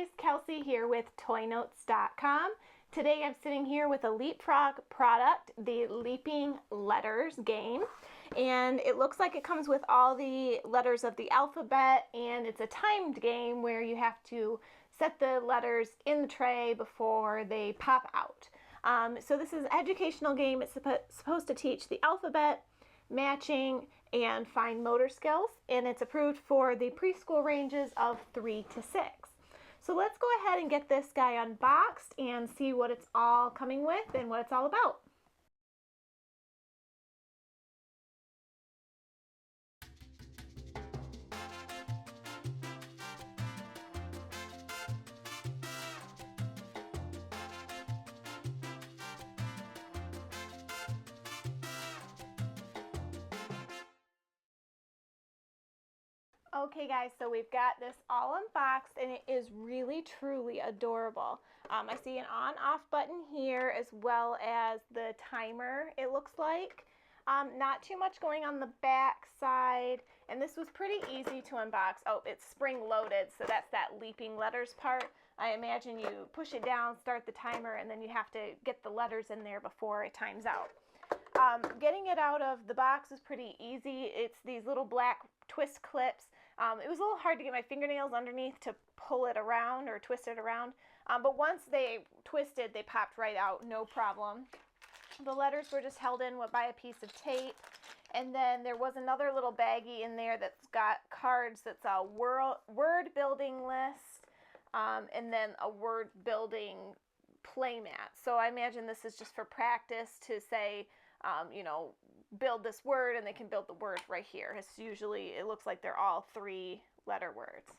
guys, Kelsey here with toynotes.com. Today I'm sitting here with a LeapFrog product, the Leaping Letters game. And it looks like it comes with all the letters of the alphabet, and it's a timed game where you have to set the letters in the tray before they pop out. So this is an educational game. It's supposed to teach the alphabet, matching, and fine motor skills, and it's approved for the preschool ranges of 3 to 6. So let's go ahead and get this guy unboxed and see what it's all coming with and what it's all about. Okay guys, so we've got this all unboxed and it is really truly adorable. I see an on-off button here as well as the timer, it looks like. Not too much going on the back side, and this was pretty easy to unbox. Oh, it's spring loaded, so that's that Leaping Letters part. I imagine you push it down, start the timer, and then you have to get the letters in there before it times out. Getting it out of the box is pretty easy. It's these little black twist clips. It was a little hard to get my fingernails underneath to pull it around or twist it around, but once they twisted, they popped right out, no problem. The letters were just held in by a piece of tape, and then there was another little baggie in there that's got cards that's a word building list, and then a word building playmat. So I imagine this is just for practice to say, you know, build this word, and they can build the word right here. It's usually, it looks like they're all 3-letter words.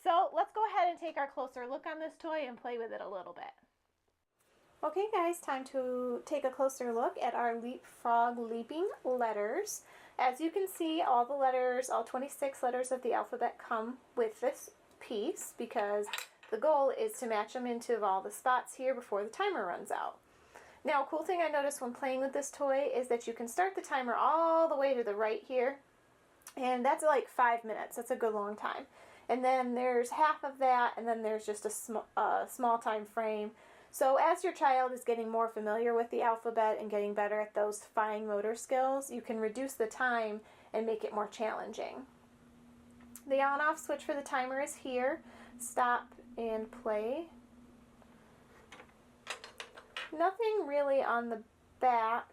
So let's go ahead and take our closer look on this toy and play with it a little bit. Okay guys, time to take a closer look at our LeapFrog Leaping Letters. As you can see, all the letters, all 26 letters of the alphabet come with this piece because the goal is to match them into all the spots here before the timer runs out. Now, a cool thing I noticed when playing with this toy is that you can start the timer all the way to the right here, and that's like 5 minutes. That's a good long time. And then there's half of that, and then there's just a small time frame. So as your child is getting more familiar with the alphabet and getting better at those fine motor skills, you can reduce the time and make it more challenging. The on-off switch for the timer is here. Stop and play. Nothing really on the back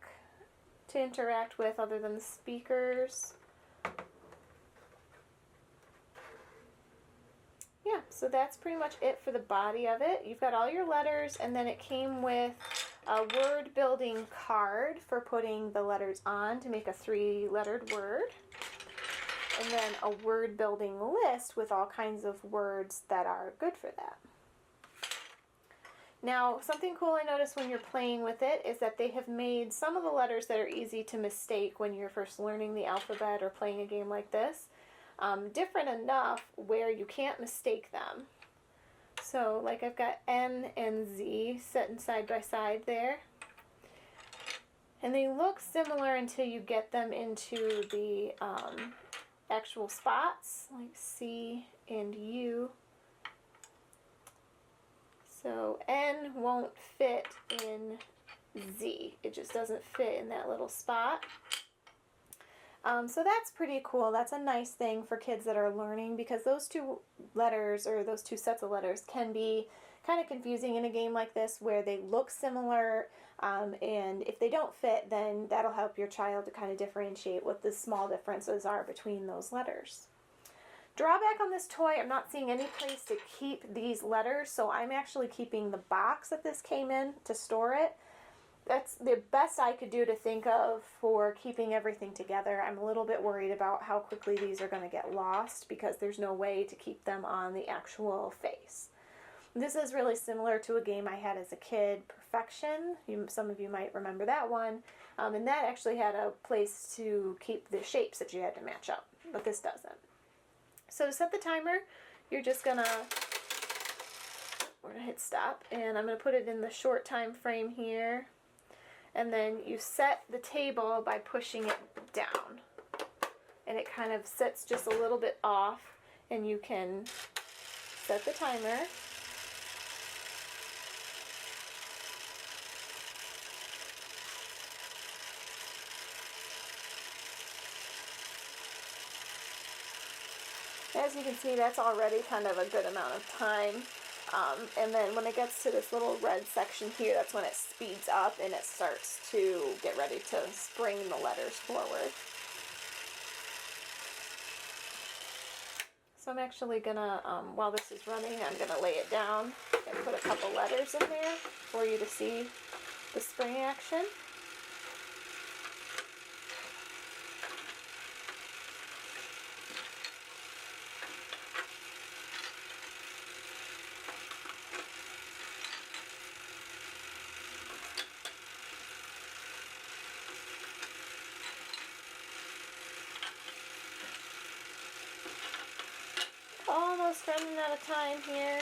to interact with other than the speakers. Yeah, so that's pretty much it for the body of it. You've got all your letters, and then it came with a word building card for putting the letters on to make a 3-lettered word. And then a word building list with all kinds of words that are good for that. Now, something cool I noticed when you're playing with it is that they have made some of the letters that are easy to mistake when you're first learning the alphabet or playing a game like this, different enough where you can't mistake them. So, like I've got N and Z sitting side by side there. And they look similar until you get them into the actual spots, like C and U. So N won't fit in Z. It just doesn't fit in that little spot. So that's pretty cool. That's a nice thing for kids that are learning, because those two letters, or those two sets of letters, can be kind of confusing in a game like this where they look similar, and if they don't fit, then that'll help your child to kind of differentiate what the small differences are between those letters. Drawback on this toy, I'm not seeing any place to keep these letters, so I'm actually keeping the box that this came in to store it. That's the best I could do to think of for keeping everything together. I'm a little bit worried about how quickly these are going to get lost because there's no way to keep them on the actual face. This is really similar to a game I had as a kid, Perfection. Some of you might remember that one. And that actually had a place to keep the shapes that you had to match up, but this doesn't. So to set the timer, you're just gonna, we're gonna hit stop, and I'm gonna put it in the short time frame here, and then you set the table by pushing it down, and it kind of sits just a little bit off, and you can set the timer, As you can see, that's already kind of a good amount of time. And then when it gets to this little red section here, that's when it speeds up and it starts to get ready to spring the letters forward. So I'm actually gonna, while this is running, I'm gonna lay it down and put a couple letters in there for you to see the spring action. Almost running out of time here.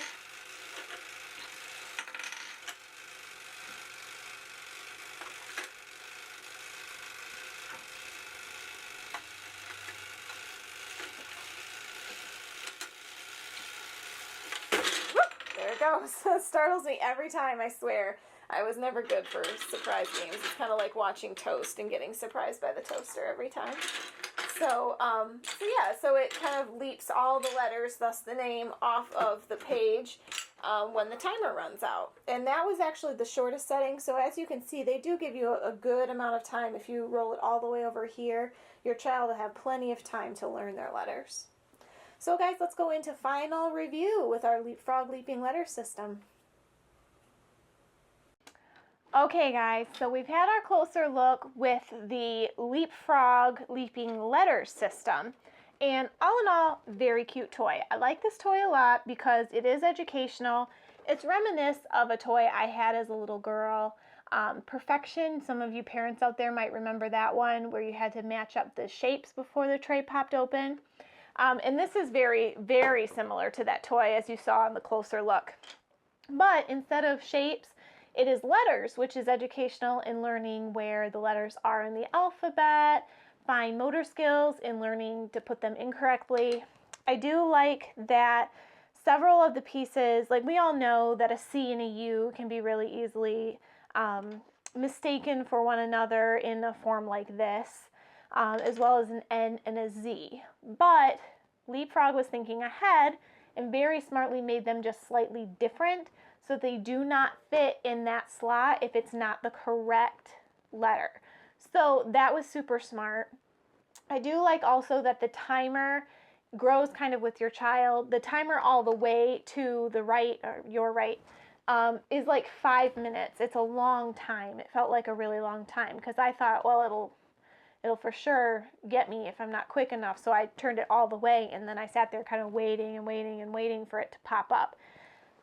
There it goes. It startles me every time, I swear. I was never good for surprise games. It's kind of like watching toast and getting surprised by the toaster every time. So it kind of leaps all the letters, thus the name, off of the page when the timer runs out. And that was actually the shortest setting. So as you can see, they do give you a good amount of time. If you roll it all the way over here, your child will have plenty of time to learn their letters. So guys, let's go into final review with our LeapFrog Leaping Letter system. Okay guys, so we've had our closer look with the LeapFrog Leaping Letters system, and all in all, very cute toy. I like this toy a lot because it is educational. It's reminiscent of a toy I had as a little girl, Perfection. Some of you parents out there might remember that one where you had to match up the shapes before the tray popped open. And this is very, very similar to that toy as you saw in the closer look. But instead of shapes, it is letters, which is educational in learning where the letters are in the alphabet, fine motor skills in learning to put them incorrectly. I do like that several of the pieces, like we all know that a C and a U can be really easily mistaken for one another in a form like this, as well as an N and a Z. But LeapFrog was thinking ahead and very smartly made them just slightly different, so they do not fit in that slot if it's not the correct letter. So that was super smart. I do like also that the timer grows kind of with your child. The timer all the way to the right, or your right, is like 5 minutes. It's a long time. It felt like a really long time because I thought, well, it'll for sure get me if I'm not quick enough. So I turned it all the way, and then I sat there kind of waiting and waiting and waiting for it to pop up.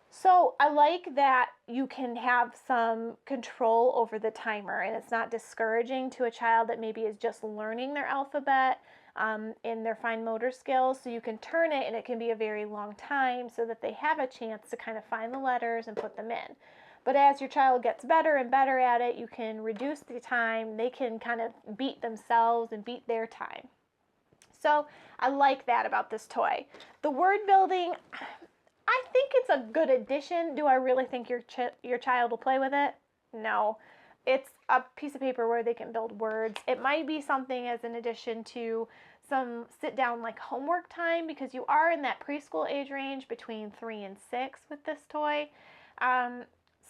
So I like that you can have some control over the timer, and it's not discouraging to a child that maybe is just learning their alphabet in their fine motor skills. So you can turn it, and it can be a very long time so that they have a chance to kind of find the letters and put them in. But as your child gets better and better at it, you can reduce the time. They can kind of beat themselves and beat their time. So I like that about this toy. The word building, I think it's a good addition. Do I really think your child will play with it? No. It's a piece of paper where they can build words. It might be something as an addition to some sit-down like homework time, because you are in that preschool age range between 3 and 6 with this toy.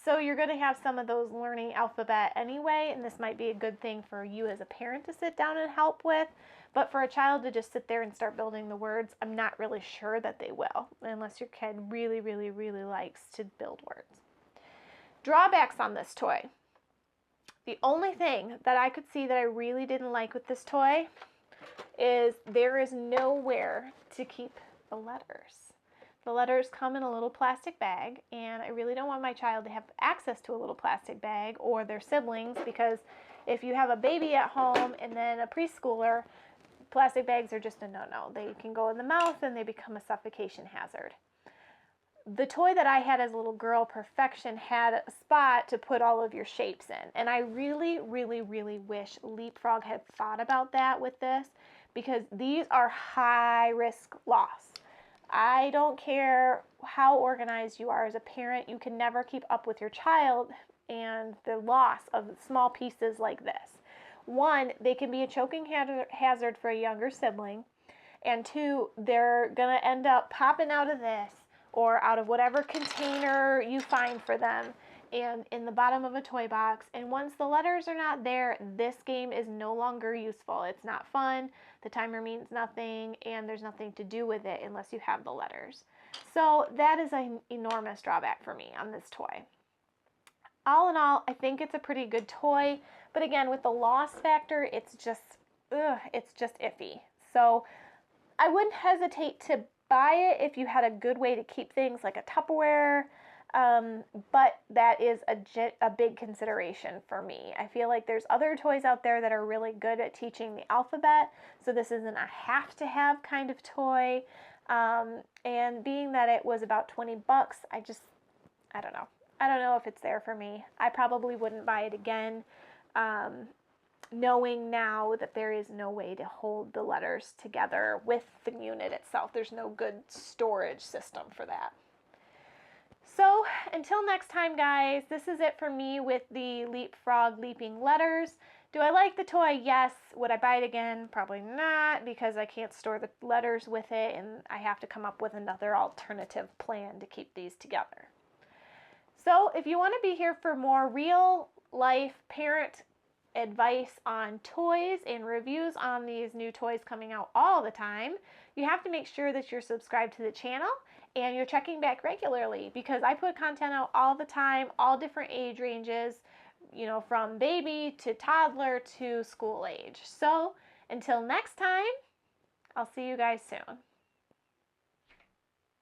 So you're going to have some of those learning alphabet anyway, and this might be a good thing for you as a parent to sit down and help with. But for a child to just sit there and start building the words, I'm not really sure that they will, unless your kid really, really, really likes to build words. Drawbacks on this toy. The only thing that I could see that I really didn't like with this toy is there is nowhere to keep the letters. The letters come in a little plastic bag, and I really don't want my child to have access to a little plastic bag, or their siblings, because if you have a baby at home and then a preschooler, plastic bags are just a no-no. They can go in the mouth and they become a suffocation hazard. The toy that I had as a little girl, Perfection, had a spot to put all of your shapes in. And I really, really, really wish LeapFrog had thought about that with this, because these are high risk loss. I don't care how organized you are as a parent, you can never keep up with your child and the loss of small pieces like this. One, they can be a choking hazard for a younger sibling. and 2, they're gonna end up popping out of this or out of whatever container you find for them and in the bottom of a toy box. And once the letters are not there, this game is no longer useful. It's not fun, the timer means nothing, and there's nothing to do with it unless you have the letters. So that is an enormous drawback for me on this toy. All in all, I think it's a pretty good toy, but again, with the loss factor, it's just iffy. So I wouldn't hesitate to buy it if you had a good way to keep things like a Tupperware, but that is a big consideration for me. I feel like there's other toys out there that are really good at teaching the alphabet, so this isn't a have-to-have kind of toy. And being that it was about 20 bucks, I don't know. I don't know if it's there for me. I probably wouldn't buy it again, knowing now that there is no way to hold the letters together with the unit itself. There's no good storage system for that. So until next time, guys, this is it for me with the LeapFrog Leaping Letters. Do I like the toy? Yes. Would I buy it again? Probably not, because I can't store the letters with it and I have to come up with another alternative plan to keep these together. So if you want to be here for more real life parent advice on toys and reviews on these new toys coming out all the time, you have to make sure that you're subscribed to the channel and you're checking back regularly, because I put content out all the time, all different age ranges, you know, from baby to toddler to school age. So until next time, I'll see you guys soon.